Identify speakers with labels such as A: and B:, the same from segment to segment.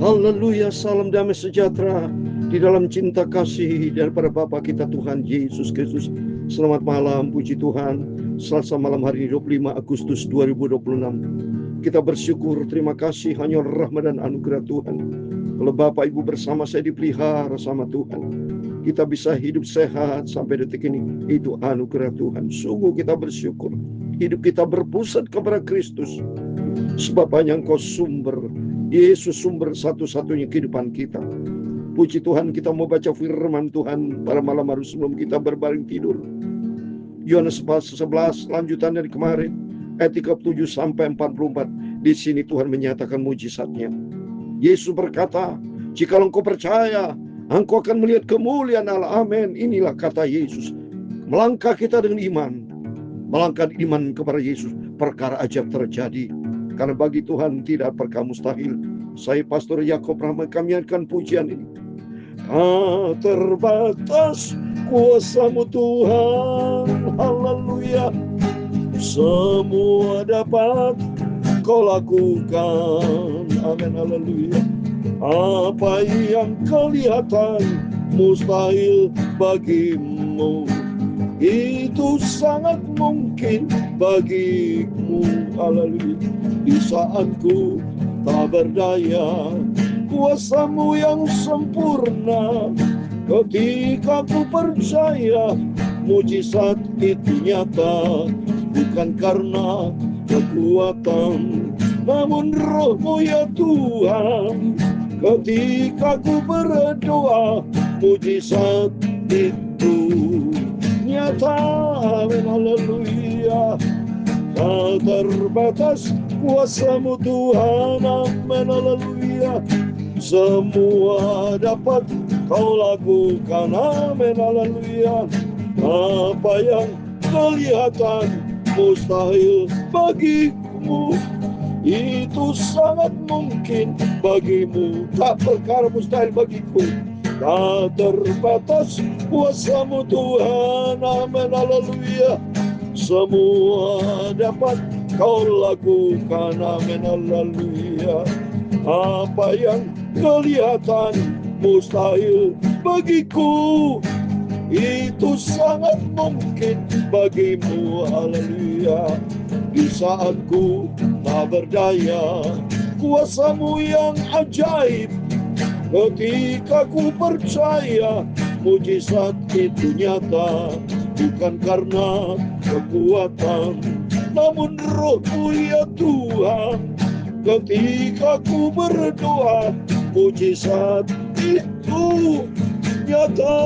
A: Haleluya, salam damai sejahtera di dalam cinta kasih daripada Bapa kita Tuhan Yesus Kristus. Selamat malam, puji Tuhan. Selasa malam hari ini 25 Agustus 2026. Kita bersyukur, terima kasih hanya rahmat dan anugerah Tuhan. Kalau Bapak Ibu bersama saya dipelihara sama Tuhan, kita bisa hidup sehat sampai detik ini. Itu anugerah Tuhan. Sungguh kita bersyukur. Hidup kita berpusat kepada Kristus. Sebab hanya Engkau sumber, Yesus sumber satu-satunya kehidupan kita. Puji Tuhan, kita mau baca firman Tuhan pada malam hari sebelum kita berbaring tidur. Yohanes 11 lanjutan dari kemarin, ayat 37 sampai 44. Di sini Tuhan menyatakan mujizatnya. Yesus berkata, jikalau engkau percaya, engkau akan melihat kemuliaan Allah. Amin. Inilah kata Yesus. Melangkah kita dengan iman. Melangkah iman kepada Yesus, perkara ajaib terjadi. Karena bagi Tuhan tidak perkara mustahil. Saya Pastor Yakob Rahman, kami akan pujian ini. Tak terbatas kuasa-Mu Tuhan, haleluya. Semua dapat Kau lakukan, amin, haleluya. Apa yang kelihatan mustahil bagimu, itu sangat mungkin bagimu, haleluya. Di saatku tak berdaya, kuasa-Mu yang sempurna. Ketika ku percaya, mujizat itu nyata. Bukan karena kekuatan, namun Roh-Mu ya Tuhan. Ketika ku berdoa, mujizat itu nyata, amin, haleluya. Tak terbatas kuasa-Mu Tuhan, amin, haleluya. Semua dapat Kau lakukan, amin, haleluya. Apa yang kelihatan mustahil bagimu, itu sangat mungkin bagimu. Tak perkara mustahil bagiku. Tak terbatas kuasa-Mu Tuhan, amin, haleluya. Semua dapat Kau lakukan, amin, haleluya. Apa yang kelihatan mustahil bagiku, itu sangat mungkin bagimu, haleluya. Di saatku tak berdaya, kuasa-Mu yang ajaib. Ketika ku percaya, mujizat itu nyata. Bukan karena kekuatan, namun Roh-Mu ya Tuhan. Ketika ku berdoa, mujizat itu nyata,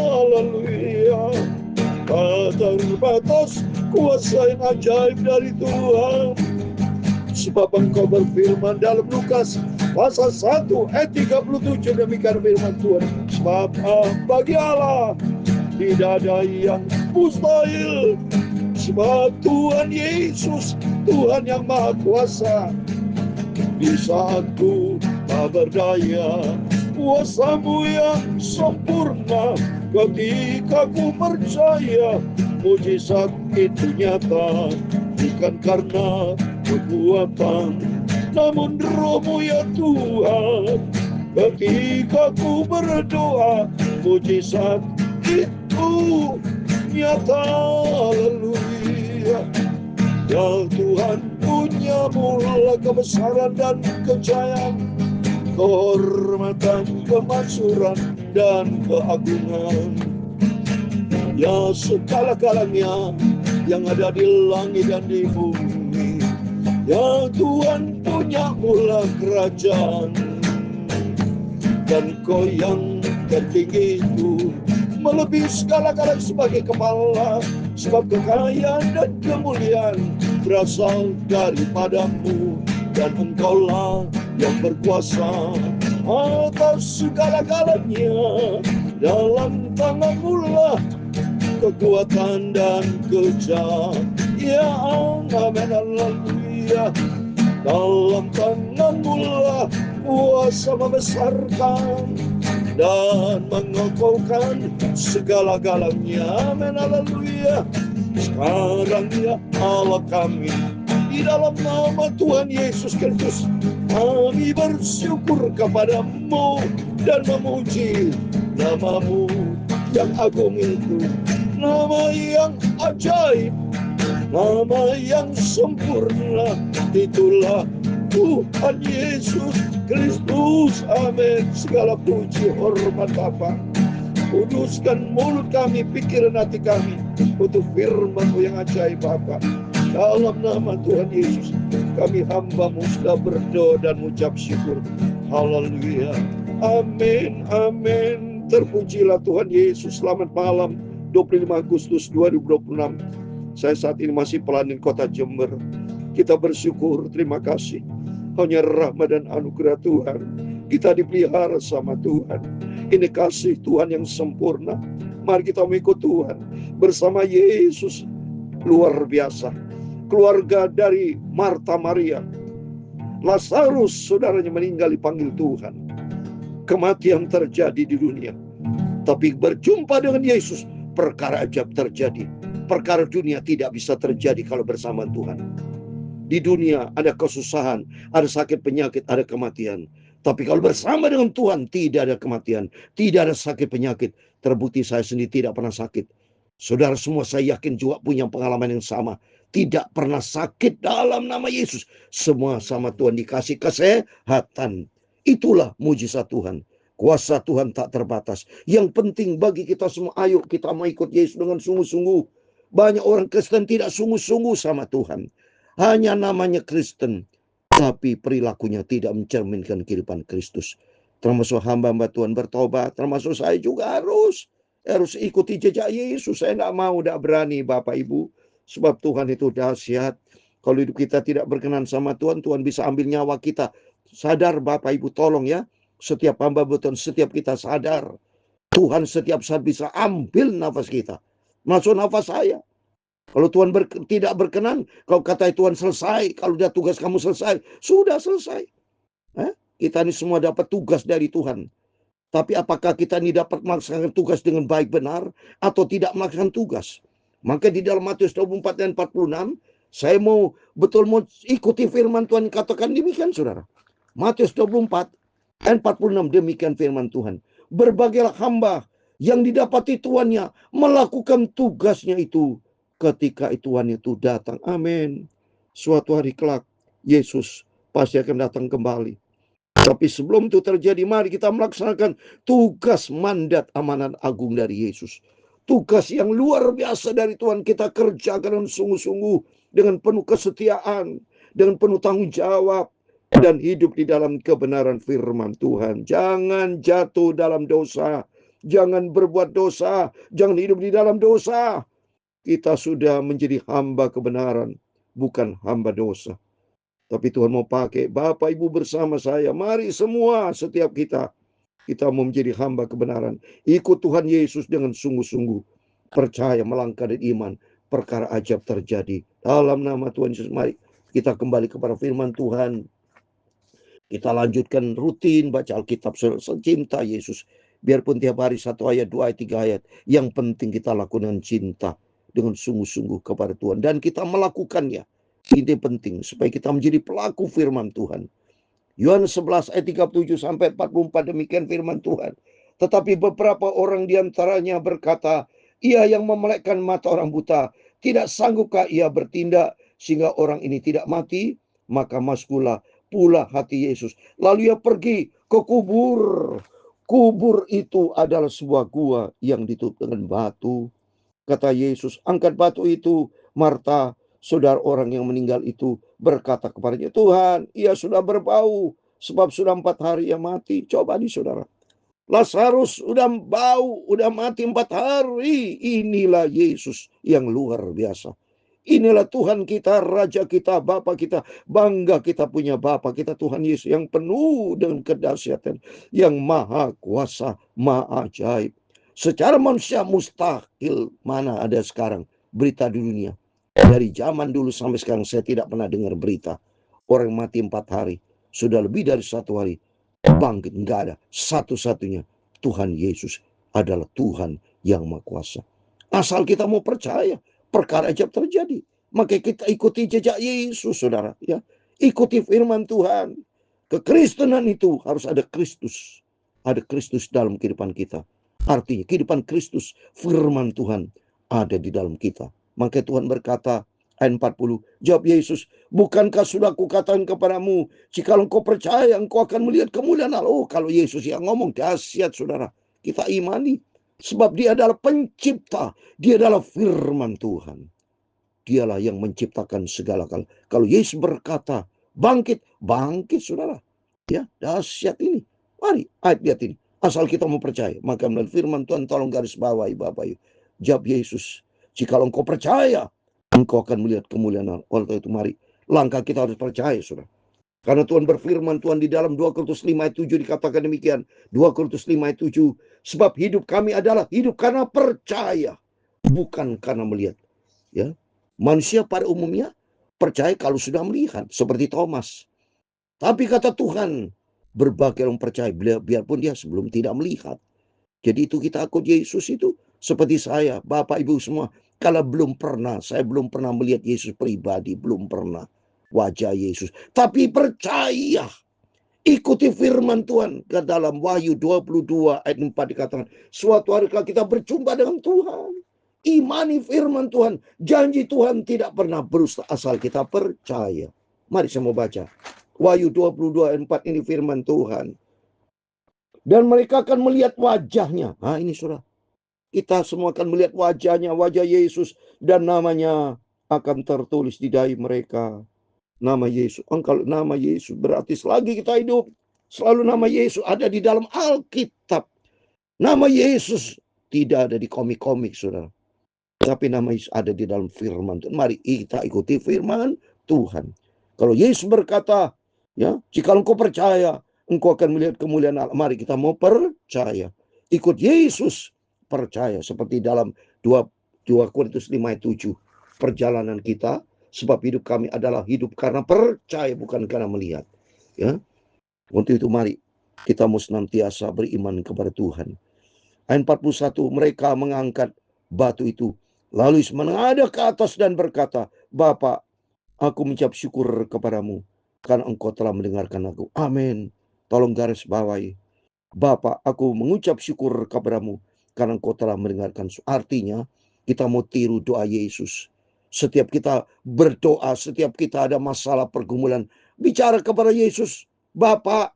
A: haleluya. Tak terbatas kuasa yang ajaib dari Tuhan. Sebab Engkau berfirman dalam Lukas pasal 1 ayat 37, demikian firman Tuhan. Sebab bagi Allah tidak ada yang mustahil. Sebab Tuhan Yesus, Tuhan yang Maha Kuasa. Di saatku tak berdaya, kuasa-Mu yang sempurna. Ketika ku percaya, mujizat itu nyata. Bukan karena kekuatan, namun Roh-Mu ya Tuhan. Ketika ku berdoa, mujizat itu nyata, haleluya. Ya Tuhan, punya mula kebesaran dan kejayaan, kehormatan, kemakmuran, dan keagungan. Ya segala-galanya yang ada di langit dan di bumi. Ya Tuhan, punya mula kerajaan, dan Kau yang tertinggi itu melebihi segala-galanya sebagai kepala. Sebab kekayaan dan kemuliaan berasal daripada-Mu, dan Engkau-lah yang berkuasa atas segala-galanya. Dalam tangan-Mu lah kekuatan dan kejayaan, amin, haleluya. Dalam tangan-Mu lah kuasa membesarkan dan mengokohkan segala-galanya, amin, haleluya. Sekarang ya Allah kami, di dalam nama Tuhan Yesus Kristus, kami bersyukur kepadamu dan memuji namamu yang agung itu, nama yang ajaib, nama yang sempurna. Itulah Tuhan Yesus Kristus. Amin. Segala puji hormat Bapa. Kuduskan mulut kami, pikiran hati kami untuk firman-Mu yang ajaib Bapa. Dalam nama Tuhan Yesus, kami hamba-Mu sudah berdoa dan mengucap syukur. Haleluya. Amin. Amin. Terpujilah Tuhan Yesus. Selamat malam 25 Agustus 2026. Saya saat ini masih pelanin kota Jember. Kita bersyukur, terima kasih. Hanya rahmat dan anugerah Tuhan. Kita dipelihara sama Tuhan. Ini kasih Tuhan yang sempurna. Mari kita mengikut Tuhan bersama Yesus. Luar biasa. Keluarga dari Marta Maria, Lazarus saudaranya meninggal, dipanggil Tuhan. Kematian terjadi di dunia, tapi berjumpa dengan Yesus, perkara ajaib terjadi. Perkara dunia tidak bisa terjadi kalau bersama Tuhan. Di dunia ada kesusahan, ada sakit penyakit, ada kematian. Tapi kalau bersama dengan Tuhan, tidak ada kematian, tidak ada sakit penyakit. Terbukti saya sendiri tidak pernah sakit. Saudara semua saya yakin juga punya pengalaman yang sama. Tidak pernah sakit dalam nama Yesus. Semua sama Tuhan dikasih kesehatan. Itulah mujizat Tuhan. Kuasa Tuhan tak terbatas. Yang penting bagi kita semua, ayo kita mau ikut Yesus dengan sungguh-sungguh. Banyak orang Kristen tidak sungguh-sungguh sama Tuhan. Hanya namanya Kristen, tapi perilakunya tidak mencerminkan kehidupan Kristus. Termasuk hamba-hamba Tuhan bertobat, termasuk saya juga harus ikuti jejak Yesus. Saya tidak mau, tidak berani Bapak Ibu. Sebab Tuhan itu dahsyat. Kalau hidup kita tidak berkenan sama Tuhan, Tuhan bisa ambil nyawa kita. Sadar Bapak Ibu, tolong ya. Setiap hamba Tuhan, setiap kita sadar. Tuhan setiap saat bisa ambil nafas kita. Masuk nafas saya. Kalau Tuhan tidak berkenan, kalau kata Tuhan selesai, kalau udah tugas kamu selesai, sudah selesai. Kita ini semua dapat tugas dari Tuhan. Tapi apakah kita ini dapat melaksanakan tugas dengan baik benar atau tidak melaksanakan tugas? Maka di dalam Matius 24 dan 46, saya mau ikuti firman Tuhan, katakan demikian saudara. Matius 24 dan 46, demikian firman Tuhan. Berbagailah hamba yang didapati tuannya melakukan tugasnya itu ketika Tuhan itu datang. Amin. Suatu hari kelak Yesus pasti akan datang kembali. Tapi sebelum itu terjadi, mari kita melaksanakan tugas mandat amanat agung dari Yesus. Tugas yang luar biasa dari Tuhan kita kerjakan dengan sungguh-sungguh, dengan penuh kesetiaan, dengan penuh tanggung jawab, dan hidup di dalam kebenaran firman Tuhan. Jangan jatuh dalam dosa, jangan berbuat dosa, jangan hidup di dalam dosa. Kita sudah menjadi hamba kebenaran, bukan hamba dosa. Tapi Tuhan mau pakai Bapak Ibu bersama saya. Mari semua, setiap kita mau menjadi hamba kebenaran. Ikut Tuhan Yesus dengan sungguh-sungguh. Percaya, melangkah dan iman. Perkara ajaib terjadi. Dalam nama Tuhan Yesus, mari kita kembali kepada firman Tuhan. Kita lanjutkan rutin baca Alkitab cinta Yesus. Biarpun tiap hari 1 ayat, 2 ayat, 3 ayat. Yang penting kita lakukan dengan cinta. Dengan sungguh-sungguh kepada Tuhan. Dan kita melakukannya. Ini penting. Supaya kita menjadi pelaku firman Tuhan. Yohanes 11 ayat 37 sampai 44, demikian firman Tuhan. Tetapi beberapa orang diantaranya berkata, ia yang memelekkan mata orang buta, tidak sanggupkah ia bertindak sehingga orang ini tidak mati? Maka maskulah pula hati Yesus. Lalu ia pergi ke kubur. Kubur itu adalah sebuah gua yang ditutup dengan batu. Kata Yesus, angkat batu itu. Marta, saudara orang yang meninggal itu, berkata kepadanya, Tuhan, ia sudah berbau, sebab sudah 4 hari ia mati. Coba nih saudara, Lazarus udah bau, udah mati 4 hari. Inilah Yesus yang luar biasa. Inilah Tuhan kita, Raja kita, Bapa kita. Bangga kita punya Bapa kita, Tuhan Yesus, yang penuh dengan kedahsyatan, yang maha kuasa, maha ajaib. Secara manusia mustahil, mana ada sekarang berita di dunia. Dari zaman dulu sampai sekarang saya tidak pernah dengar berita orang mati 4 hari. Sudah lebih dari 1 hari bangkit, enggak ada. Satu-satunya Tuhan Yesus adalah Tuhan yang Maha Kuasa. Asal kita mau percaya, perkara ajaib terjadi. Maka kita ikuti jejak Yesus, saudara. Ya, ikuti firman Tuhan. Kekristenan itu harus ada Kristus. Ada Kristus dalam kehidupan kita. Artinya kehidupan Kristus, firman Tuhan ada di dalam kita. Maka Tuhan berkata, ayat 40, jawab Yesus, bukankah sudah kukatakan kepadamu, jika engkau percaya, engkau akan melihat kemuliaan Allah. Oh, kalau Yesus yang ngomong, dahsyat, saudara. Kita imani. Sebab dia adalah pencipta. Dia adalah firman Tuhan. Dialah yang menciptakan segala hal. Kalau Yesus berkata, bangkit, bangkit, saudara. Ya, dahsyat ini. Mari, ayat lihat ini. Asal kita mau percaya. Maka melalui firman Tuhan, tolong garis bawahi Bapak Ibu. Jawab Yesus, jika engkau percaya, engkau akan melihat kemuliaan Allah. Oleh itu mari, langkah kita harus percaya, saudara. Karena Tuhan berfirman, Tuhan di dalam 2 Korintus 5 ayat 7 dikatakan demikian. 2 Korintus 5 ayat 7. Sebab hidup kami adalah hidup karena percaya. Bukan karena melihat. Ya, manusia pada umumnya percaya kalau sudah melihat. Seperti Thomas. Tapi kata Tuhan, berbagai orang percaya biarpun dia sebelum tidak melihat. Jadi itu kita akut Yesus itu. Seperti saya, Bapak Ibu semua. Kalau saya belum pernah melihat Yesus pribadi. Belum pernah wajah Yesus. Tapi percaya. Ikuti firman Tuhan. Ke dalam Wahyu 22 ayat 4 dikatakan. Suatu hari kalau kita berjumpa dengan Tuhan. Imani firman Tuhan. Janji Tuhan tidak pernah berusaha asal kita percaya. Mari saya mau baca. Wahyu 22 ayat 4 ini firman Tuhan. Dan mereka akan melihat wajahnya. Nah ini saudara. Kita semua akan melihat wajahnya. Wajah Yesus. Dan namanya akan tertulis di dahi mereka. Nama Yesus. Kalau nama Yesus berarti selagi kita hidup. Selalu nama Yesus ada di dalam Alkitab. Nama Yesus tidak ada di komik-komik saudara. Tapi nama Yesus ada di dalam firman Tuhan. Mari kita ikuti firman Tuhan. Kalau Yesus berkata, ya, jika engkau percaya, engkau akan melihat kemuliaan Allah. Mari kita mau percaya. Ikut Yesus, percaya. Seperti dalam 2 Korintus 5 ayat 7. Perjalanan kita, sebab hidup kami adalah hidup karena percaya, bukan karena melihat. Ya, untuk itu mari kita mau senantiasa beriman kepada Tuhan. Ayat 41, mereka mengangkat batu itu. Lalu menghadap ke atas dan berkata, Bapa, aku mengucap syukur kepadamu karena engkau telah mendengarkan aku. Amin. Tolong garis bawahi. Bapa, aku mengucap syukur kepadamu karena engkau telah mendengarkan. Artinya, kita mau tiru doa Yesus. Setiap kita berdoa, setiap kita ada masalah pergumulan, bicara kepada Yesus, Bapa.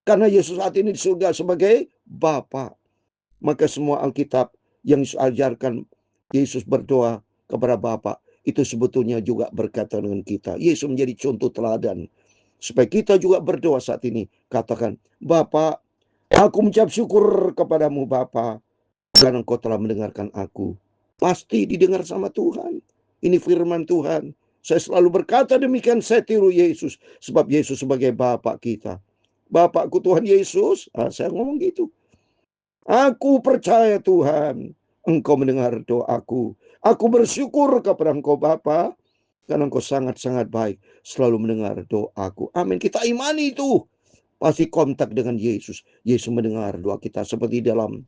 A: Karena Yesus saat ini di surga sebagai Bapa. Maka semua Alkitab yang diajarkan Yesus berdoa kepada Bapa, itu sebetulnya juga berkaitan dengan kita. Yesus menjadi contoh teladan. Supaya kita juga berdoa saat ini. Katakan, Bapa, aku mengucap syukur kepadamu Bapa, karena engkau telah mendengarkan aku. Pasti didengar sama Tuhan. Ini firman Tuhan. Saya selalu berkata demikian, saya tiru Yesus. Sebab Yesus sebagai Bapa kita. Bapakku Tuhan Yesus, saya ngomong gitu. Aku percaya Tuhan, engkau mendengar doaku. Aku bersyukur kepada engkau Bapa, karena engkau sangat-sangat baik, selalu mendengar doaku. Amin. Kita imani itu. Pasti kontak dengan Yesus. Yesus mendengar doa kita seperti dalam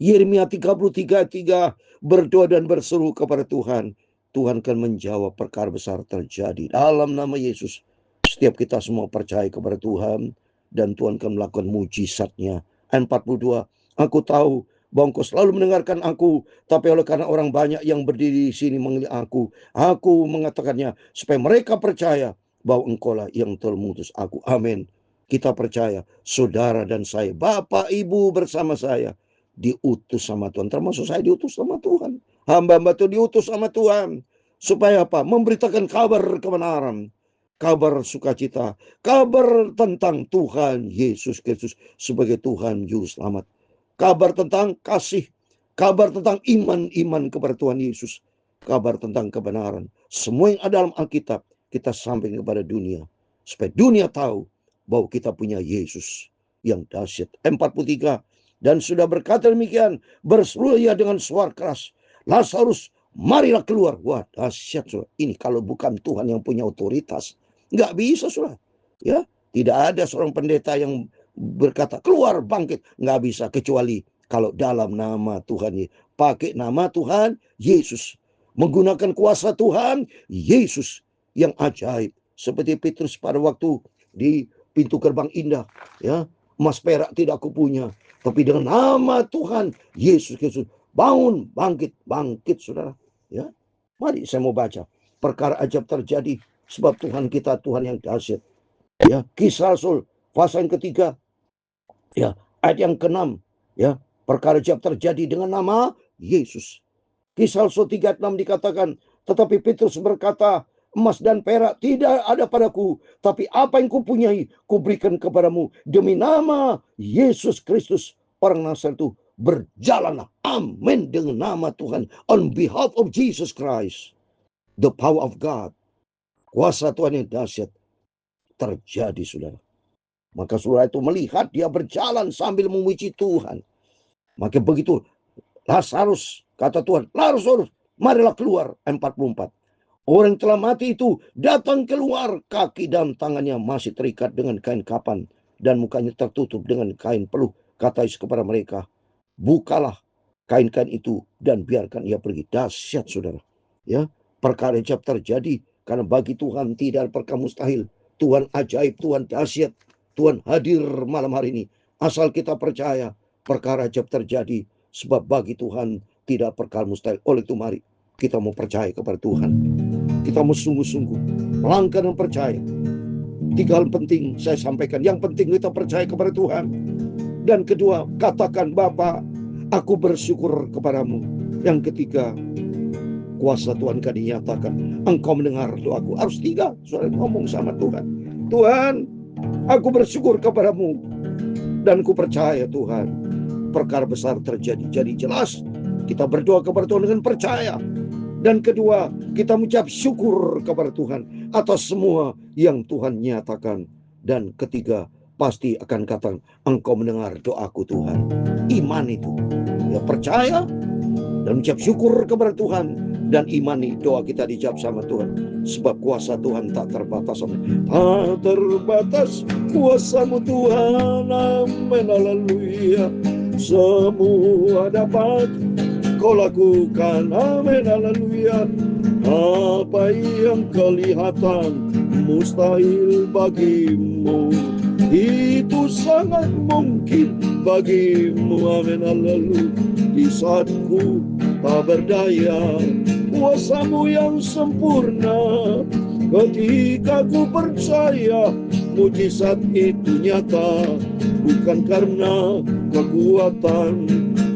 A: Yeremia 33:3, berdoa dan berseru kepada Tuhan. Tuhan akan menjawab, perkara besar terjadi. Dalam nama Yesus, setiap kita semua percaya kepada Tuhan, dan Tuhan akan melakukan mujizatnya. Ayat 42, aku tahu bahwa engkau selalu mendengarkan aku, tapi oleh karena orang banyak yang berdiri di sini mengelilingi aku mengatakannya, supaya mereka percaya bahwa engkaulah yang telah mengutus aku. Amin. Kita percaya, saudara dan saya, Bapak Ibu bersama saya, diutus sama Tuhan. Termasuk saya diutus sama Tuhan. Hamba-hamba itu diutus sama Tuhan. Supaya apa? Memberitakan kabar kebenaran. Kabar sukacita. Kabar tentang Tuhan Yesus Kristus sebagai Tuhan Juru Selamat. Kabar tentang kasih. Kabar tentang iman kepada Tuhan Yesus. Kabar tentang kebenaran. Semua yang ada dalam Alkitab kita sampaikan kepada dunia. Supaya dunia tahu bahwa kita punya Yesus yang dahsyat. 43. Dan sudah berkata demikian, berseru ia dengan suara keras, Lazarus, marilah keluar. Wah, dahsyat saudara. Ini kalau bukan Tuhan yang punya otoritas, nggak bisa saudara. Ya, tidak ada seorang pendeta yang berkata keluar bangkit, nggak bisa kecuali kalau dalam nama Tuhan, pakai nama Tuhan Yesus. menggunakan kuasa Tuhan Yesus yang ajaib. Seperti Petrus pada waktu di pintu gerbang indah, ya, emas perak tidak aku punya, tapi dengan nama Tuhan Yesus Kristus, bangun, bangkit, saudara. Ya, mari saya mau baca. Perkara ajaib terjadi sebab Tuhan kita Tuhan yang dahsyat. Ya, Kisah Rasul pasal yang ketiga, ya, ayat yang ke-6, ya, perkara ajaib terjadi dengan nama Yesus. Kisah Rasul 3:6 dikatakan, tetapi Petrus berkata, emas dan perak tidak ada padaku, tapi apa yang kupunyai kuberikan kepadamu. Demi nama Yesus Kristus orang Nazaret itu, berjalanlah. Amin. Dengan nama Tuhan. On behalf of Jesus Christ, the power of God, kuasa Tuhan yang dahsyat terjadi, saudara. Maka saudara itu melihat dia berjalan sambil memuji Tuhan. Maka begitu Lazarus, kata Tuhan, Lazarus, marilah keluar. 44. Orang yang telah mati itu datang keluar, kaki dan tangannya masih terikat dengan kain kapan dan mukanya tertutup dengan kain peluh. Kata Yesus kepada mereka, bukalah kain-kain itu dan biarkan ia pergi. Dahsyat, saudara. Ya, perkara ajaib terjadi karena bagi Tuhan tidak ada perkara mustahil. Tuhan ajaib, Tuhan dahsyat, Tuhan hadir malam hari ini. Asal kita percaya, perkara ajaib terjadi sebab bagi Tuhan tidak perkara mustahil. Oleh itu mari kita mau percaya kepada Tuhan. Kita mau sungguh-sungguh melangkah dan percaya. 3 hal penting saya sampaikan. Yang penting kita percaya kepada Tuhan. Dan kedua, katakan, Bapa, aku bersyukur kepadamu. Yang ketiga, kuasa Tuhan kan dinyatakan. Engkau mendengar doaku. Harus 3, saudara ngomong sama Tuhan. Tuhan, aku bersyukur kepadamu. Dan ku percaya Tuhan, perkara besar terjadi. Jadi jelas kita berdoa kepada Tuhan dengan percaya. Dan kedua, kita mengucap syukur kepada Tuhan atas semua yang Tuhan nyatakan. Dan ketiga, pasti akan katakan, engkau mendengar doaku Tuhan. Iman itu, ya, percaya dan mengucap syukur kepada Tuhan. Dan imani doa kita dijawab sama Tuhan. Sebab kuasa Tuhan tak terbatas. Tak terbatas kuasa-Mu Tuhan. Amin, haleluya. Semua dapat Kau lakukan, amin, haleluya. Apa yang kelihatan mustahil bagimu, itu sangat mungkin bagimu, amin, haleluya. Di saat ku tak berdaya, kuasa-Mu yang sempurna. Ketika ku percaya, mujizat itu nyata, bukan karena kekuatan,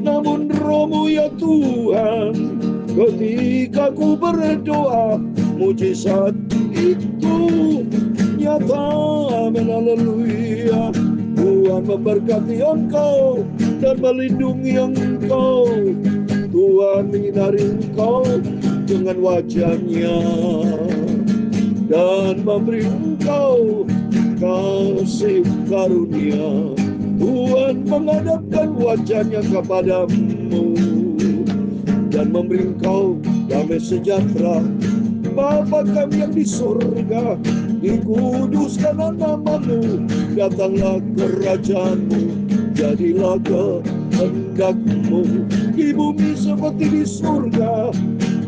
A: namun Roh-Mu ya Tuhan. Ketika ku berdoa, mujizat itu nyata, amin, haleluya. Tuhan memberkati engkau dan melindungi engkau. Tuhan menyinari engkau dengan wajah-Nya dan memberi engkau kasih karunia. Tuhan menghadapkan wajah-Nya kepadamu dan memberi engkau damai sejahtera. Bapa kami yang di surga, dikuduskanlah nama-Mu, datanglah kerajaan-Mu, jadilah kehendak-Mu di bumi seperti di surga.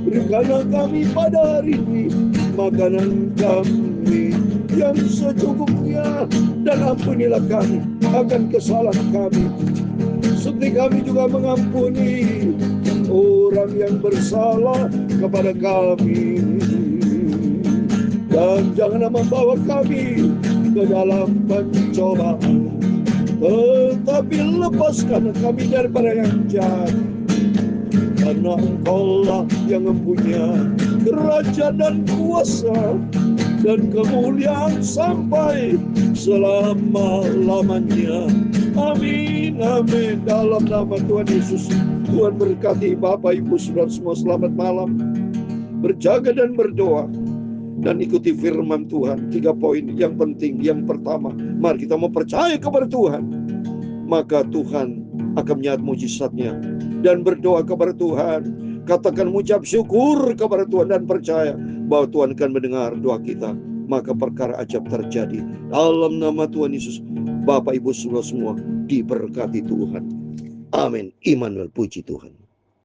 A: Berikanlah kami pada hari ini makanan kami yang secukupnya, dan ampunilah kami akan kesalahan kami, seperti kami juga mengampuni orang yang bersalah kepada kami. Dan janganlah membawa kami ke dalam pencobaan, tetapi lepaskan kami daripada yang jahat. Karena Engkau-lah yang mempunyai kerajaan dan kuasa dan kemuliaan sampai selama-lamanya. Amin, amin. Dalam nama Tuhan Yesus, Tuhan berkati Bapak, Ibu, Saudara semua. Selamat malam. Berjaga dan berdoa dan ikuti firman Tuhan. 3 poin yang penting. Yang pertama, mari kita mau percaya kepada Tuhan, maka Tuhan akan menyatakan mujizatnya. Dan berdoa kepada Tuhan, katakan mengucap syukur kepada Tuhan dan percaya bahwa Tuhan akan mendengar doa kita, maka perkara ajaib terjadi. Dalam nama Tuhan Yesus, Bapak, Ibu, Saudara semua diberkati Tuhan. Amin. Immanuel, puji Tuhan.